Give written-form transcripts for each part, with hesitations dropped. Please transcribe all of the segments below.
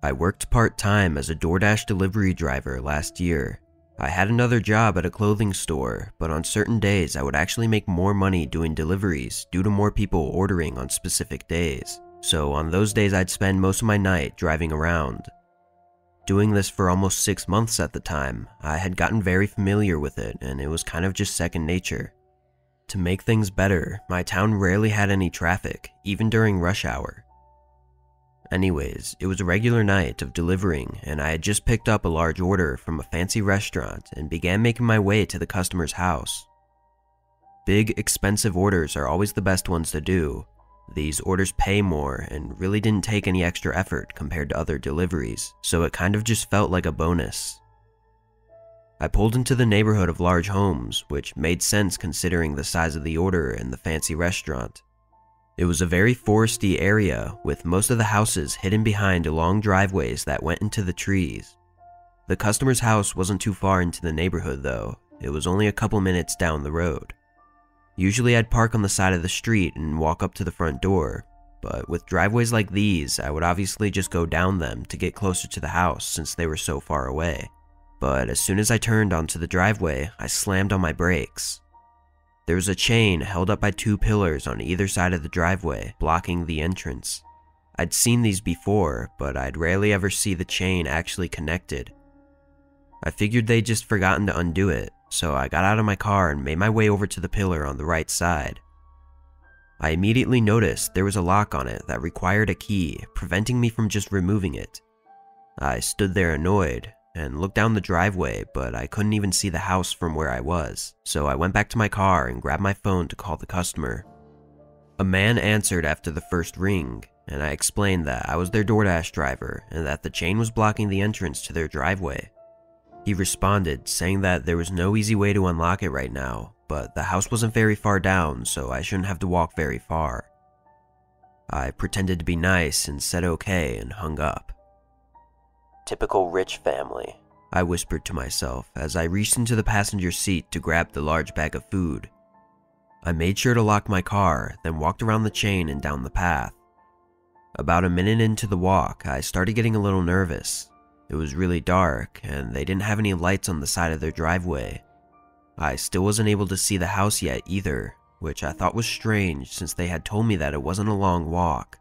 I worked part-time as a DoorDash delivery driver last year. I had another job at a clothing store, but on certain days I would actually make more money doing deliveries due to more people ordering on specific days. So on those days I'd spend most of my night driving around. Doing this for almost 6 months at the time, I had gotten very familiar with it and it was kind of just second nature. To make things better, my town rarely had any traffic, even during rush hour. Anyways, it was a regular night of delivering and I had just picked up a large order from a fancy restaurant and began making my way to the customer's house. Big, expensive orders are always the best ones to do. These orders pay more and really didn't take any extra effort compared to other deliveries, so it kind of just felt like a bonus. I pulled into the neighborhood of large homes, which made sense considering the size of the order and the fancy restaurant. It was a very foresty area, with most of the houses hidden behind long driveways that went into the trees. The customer's house wasn't too far into the neighborhood though, it was only a couple minutes down the road. Usually I'd park on the side of the street and walk up to the front door, but with driveways like these, I would obviously just go down them to get closer to the house since they were so far away. But as soon as I turned onto the driveway, I slammed on my brakes. There was a chain held up by 2 pillars on either side of the driveway, blocking the entrance. I'd seen these before, but I'd rarely ever see the chain actually connected. I figured they'd just forgotten to undo it, so I got out of my car and made my way over to the pillar on the right side. I immediately noticed there was a lock on it that required a key, preventing me from just removing it. I stood there annoyed, and looked down the driveway, but I couldn't even see the house from where I was, so I went back to my car and grabbed my phone to call the customer. A man answered after the first ring, and I explained that I was their DoorDash driver and that the chain was blocking the entrance to their driveway. He responded, saying that there was no easy way to unlock it right now, but the house wasn't very far down, so I shouldn't have to walk very far. I pretended to be nice and said okay and hung up. Typical rich family, I whispered to myself as I reached into the passenger seat to grab the large bag of food. I made sure to lock my car, then walked around the chain and down the path. About a minute into the walk, I started getting a little nervous. It was really dark, and they didn't have any lights on the side of their driveway. I still wasn't able to see the house yet either, which I thought was strange since they had told me that it wasn't a long walk.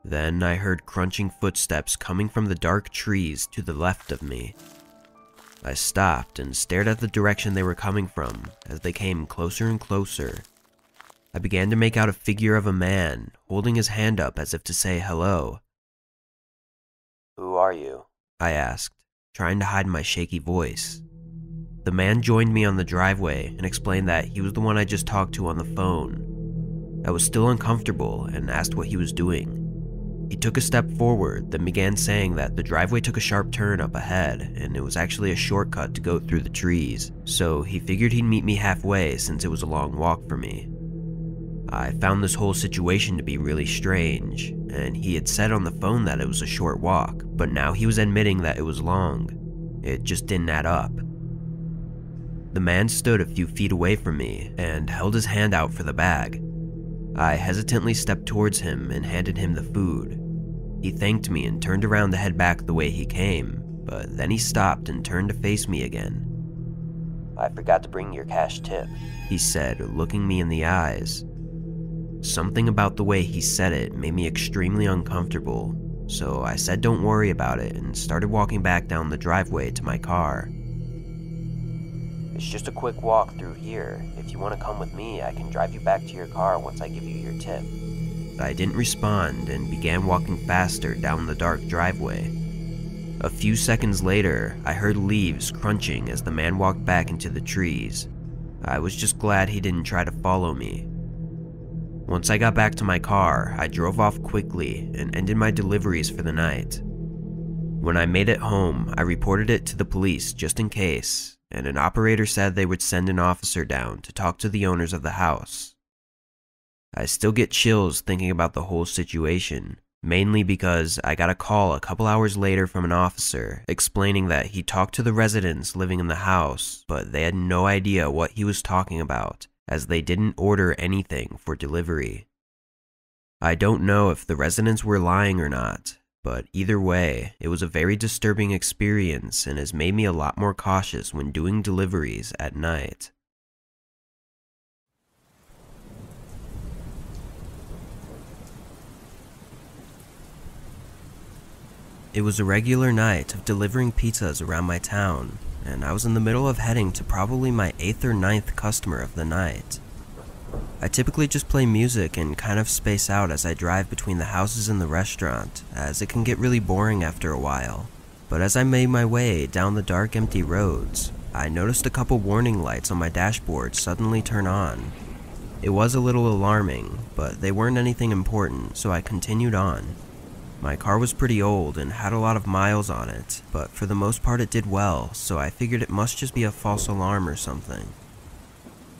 Then I heard crunching footsteps coming from the dark trees to the left of me. I stopped and stared at the direction they were coming from as they came closer and closer. I began to make out a figure of a man holding his hand up as if to say hello. "Who are you?" I asked, trying to hide my shaky voice. The man joined me on the driveway and explained that he was the one I just talked to on the phone. I was still uncomfortable and asked what he was doing. He took a step forward, then began saying that the driveway took a sharp turn up ahead, and it was actually a shortcut to go through the trees, so he figured he'd meet me halfway since it was a long walk for me. I found this whole situation to be really strange, and he had said on the phone that it was a short walk, but now he was admitting that it was long. It just didn't add up. The man stood a few feet away from me and held his hand out for the bag. I hesitantly stepped towards him and handed him the food. He thanked me and turned around to head back the way he came, but then he stopped and turned to face me again. "I forgot to bring your cash tip," he said, looking me in the eyes. Something about the way he said it made me extremely uncomfortable, so I said don't worry about it and started walking back down the driveway to my car. "It's just a quick walk through here. If you want to come with me, I can drive you back to your car once I give you your tip." I didn't respond and began walking faster down the dark driveway. A few seconds later, I heard leaves crunching as the man walked back into the trees. I was just glad he didn't try to follow me. Once I got back to my car, I drove off quickly and ended my deliveries for the night. When I made it home, I reported it to the police just in case, and an operator said they would send an officer down to talk to the owners of the house. I still get chills thinking about the whole situation, mainly because I got a call a couple hours later from an officer explaining that he talked to the residents living in the house, but they had no idea what he was talking about, as they didn't order anything for delivery. I don't know if the residents were lying or not, But either way, it was a very disturbing experience and has made me a lot more cautious when doing deliveries at night. It was a regular night of delivering pizzas around my town, and I was in the middle of heading to probably my 8th or 9th customer of the night. I typically just play music and kind of space out as I drive between the houses and the restaurant, as it can get really boring after a while. But as I made my way down the dark, empty roads, I noticed a couple warning lights on my dashboard suddenly turn on. It was a little alarming, but they weren't anything important, so I continued on. My car was pretty old and had a lot of miles on it, but for the most part it did well, so I figured it must just be a false alarm or something.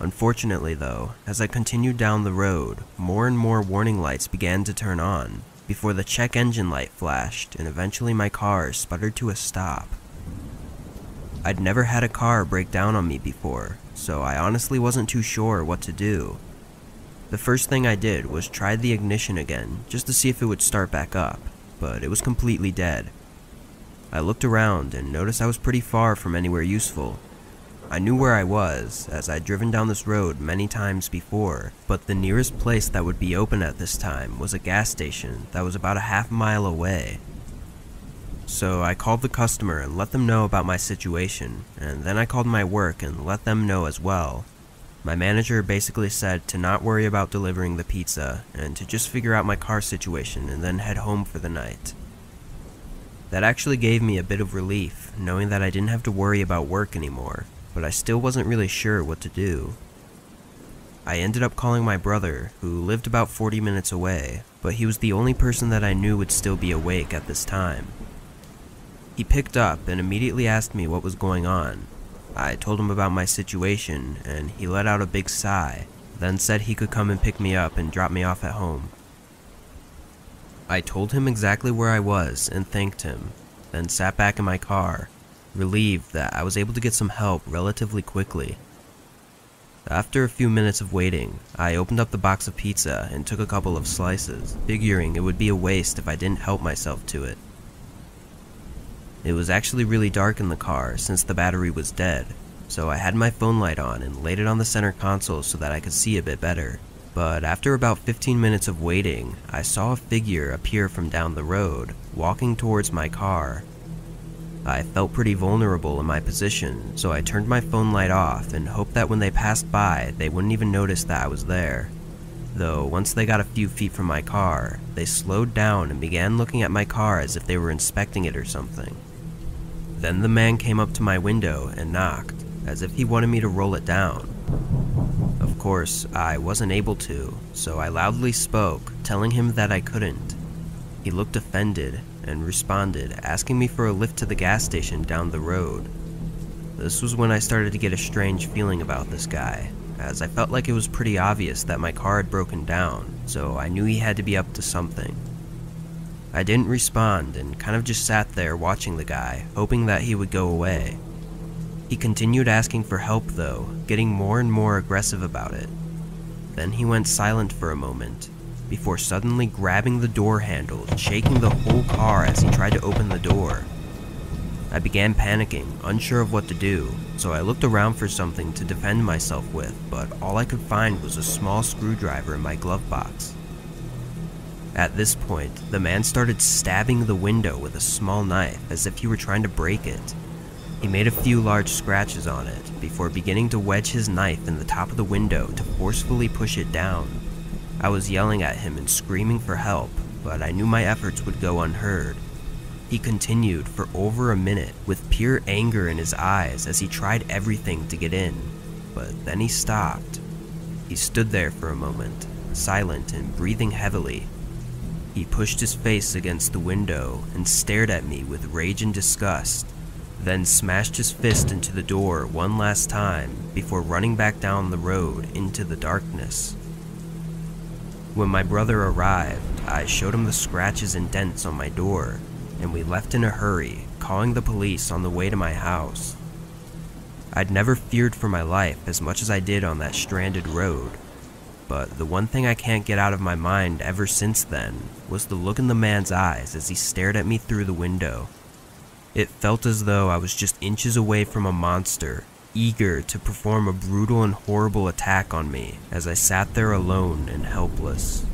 Unfortunately though, as I continued down the road, more and more warning lights began to turn on, before the check engine light flashed and eventually my car sputtered to a stop. I'd never had a car break down on me before, so I honestly wasn't too sure what to do. The first thing I did was try the ignition again, just to see if it would start back up, but it was completely dead. I looked around and noticed I was pretty far from anywhere useful. I knew where I was, as I'd driven down this road many times before, but the nearest place that would be open at this time was a gas station that was about a half-mile away. So I called the customer and let them know about my situation, and then I called my work and let them know as well. My manager basically said to not worry about delivering the pizza, and to just figure out my car situation and then head home for the night. That actually gave me a bit of relief, knowing that I didn't have to worry about work anymore, but I still wasn't really sure what to do. I ended up calling my brother, who lived about 40 minutes away, but he was the only person that I knew would still be awake at this time. He picked up and immediately asked me what was going on. I told him about my situation, and he let out a big sigh, then said he could come and pick me up and drop me off at home. I told him exactly where I was and thanked him, then sat back in my car, relieved that I was able to get some help relatively quickly. After a few minutes of waiting, I opened up the box of pizza and took a couple of slices, figuring it would be a waste if I didn't help myself to it. It was actually really dark in the car since the battery was dead, so I had my phone light on and laid it on the center console so that I could see a bit better. But after about 15 minutes of waiting, I saw a figure appear from down the road, walking towards my car. I felt pretty vulnerable in my position, so I turned my phone light off and hoped that when they passed by, they wouldn't even notice that I was there. Though once they got a few feet from my car, they slowed down and began looking at my car as if they were inspecting it or something. Then the man came up to my window and knocked, as if he wanted me to roll it down. Of course, I wasn't able to, so I loudly spoke, telling him that I couldn't. He looked offended and responded, asking me for a lift to the gas station down the road. This was when I started to get a strange feeling about this guy, as I felt like it was pretty obvious that my car had broken down, so I knew he had to be up to something. I didn't respond and kind of just sat there watching the guy, hoping that he would go away. He continued asking for help though, getting more and more aggressive about it. Then he went silent for a moment, before suddenly grabbing the door handle and shaking the whole car as he tried to open the door. I began panicking, unsure of what to do, so I looked around for something to defend myself with, but all I could find was a small screwdriver in my glove box. At this point, the man started stabbing the window with a small knife as if he were trying to break it. He made a few large scratches on it before beginning to wedge his knife in the top of the window to forcefully push it down. I was yelling at him and screaming for help, but I knew my efforts would go unheard. He continued for over a minute with pure anger in his eyes as he tried everything to get in, but then he stopped. He stood there for a moment, silent and breathing heavily. He pushed his face against the window and stared at me with rage and disgust, then smashed his fist into the door one last time before running back down the road into the darkness. When my brother arrived, I showed him the scratches and dents on my door, and we left in a hurry, calling the police on the way to my house. I'd never feared for my life as much as I did on that stranded road. But the one thing I can't get out of my mind ever since then was the look in the man's eyes as he stared at me through the window. It felt as though I was just inches away from a monster, eager to perform a brutal and horrible attack on me as I sat there alone and helpless.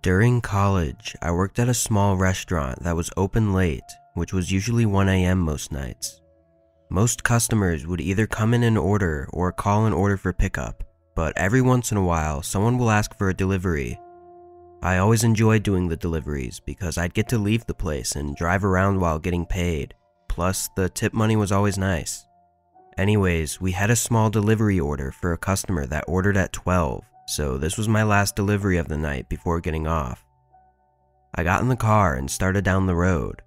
During college, I worked at a small restaurant that was open late, which was usually 1 a.m. most nights. Most customers would either come in and order or call an order for pickup, but every once in a while, someone will ask for a delivery. I always enjoyed doing the deliveries because I'd get to leave the place and drive around while getting paid, plus the tip money was always nice. Anyways, we had a small delivery order for a customer that ordered at 12, so this was my last delivery of the night before getting off. I got in the car and started down the road.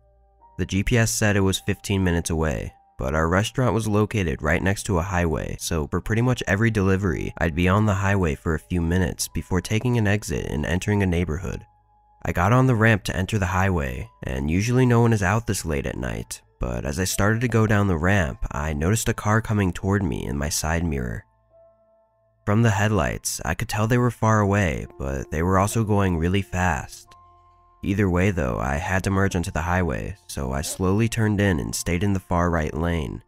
The GPS said it was 15 minutes away, but our restaurant was located right next to a highway, so for pretty much every delivery, I'd be on the highway for a few minutes before taking an exit and entering a neighborhood. I got on the ramp to enter the highway, and usually no one is out this late at night, but as I started to go down the ramp, I noticed a car coming toward me in my side mirror. From the headlights, I could tell they were far away, but they were also going really fast. Either way though, I had to merge onto the highway, so I slowly turned in and stayed in the far right lane.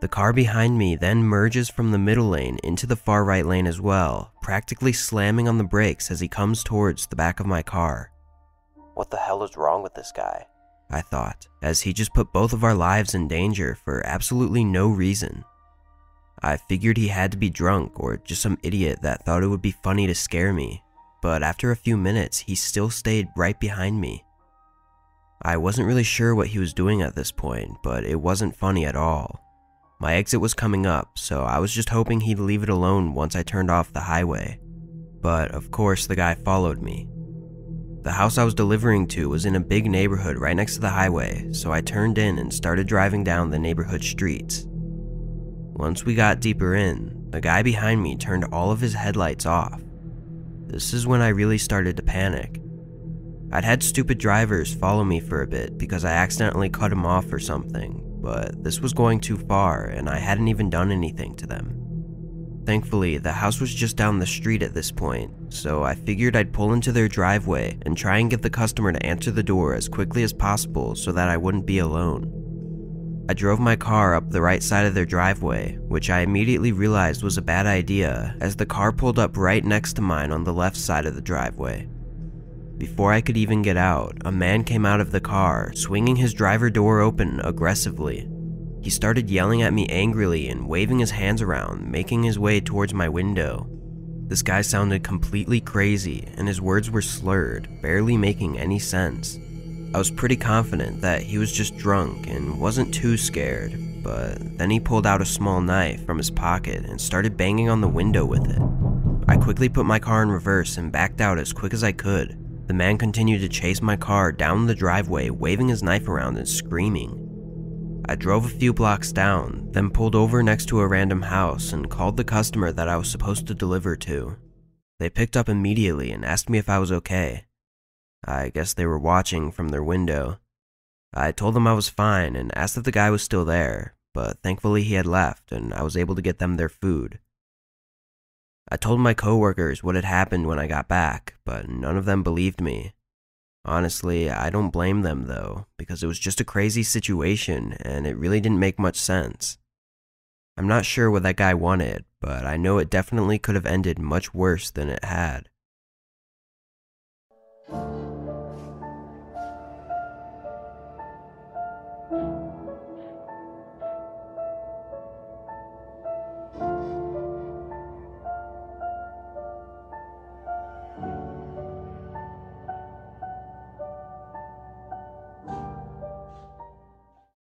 The car behind me then merges from the middle lane into the far right lane as well, practically slamming on the brakes as he comes towards the back of my car. What the hell is wrong with this guy? I thought, as he just put both of our lives in danger for absolutely no reason. I figured he had to be drunk or just some idiot that thought it would be funny to scare me. But after a few minutes, he still stayed right behind me. I wasn't really sure what he was doing at this point, but it wasn't funny at all. My exit was coming up, so I was just hoping he'd leave it alone once I turned off the highway. But of course, the guy followed me. The house I was delivering to was in a big neighborhood right next to the highway, so I turned in and started driving down the neighborhood streets. Once we got deeper in, the guy behind me turned all of his headlights off. This is when I really started to panic. I'd had stupid drivers follow me for a bit because I accidentally cut him off or something, but this was going too far and I hadn't even done anything to them. Thankfully, the house was just down the street at this point, so I figured I'd pull into their driveway and try and get the customer to answer the door as quickly as possible so that I wouldn't be alone. I drove my car up the right side of their driveway, which I immediately realized was a bad idea as the car pulled up right next to mine on the left side of the driveway. Before I could even get out, a man came out of the car, swinging his driver door open aggressively. He started yelling at me angrily and waving his hands around, making his way towards my window. This guy sounded completely crazy and his words were slurred, barely making any sense. I was pretty confident that he was just drunk and wasn't too scared, but then he pulled out a small knife from his pocket and started banging on the window with it. I quickly put my car in reverse and backed out as quick as I could. The man continued to chase my car down the driveway, waving his knife around and screaming. I drove a few blocks down, then pulled over next to a random house and called the customer that I was supposed to deliver to. They picked up immediately and asked me if I was okay. I guess they were watching from their window. I told them I was fine and asked if the guy was still there, but thankfully he had left and I was able to get them their food. I told my coworkers what had happened when I got back, but none of them believed me. Honestly, I don't blame them though, because it was just a crazy situation and it really didn't make much sense. I'm not sure what that guy wanted, but I know it definitely could have ended much worse than it had.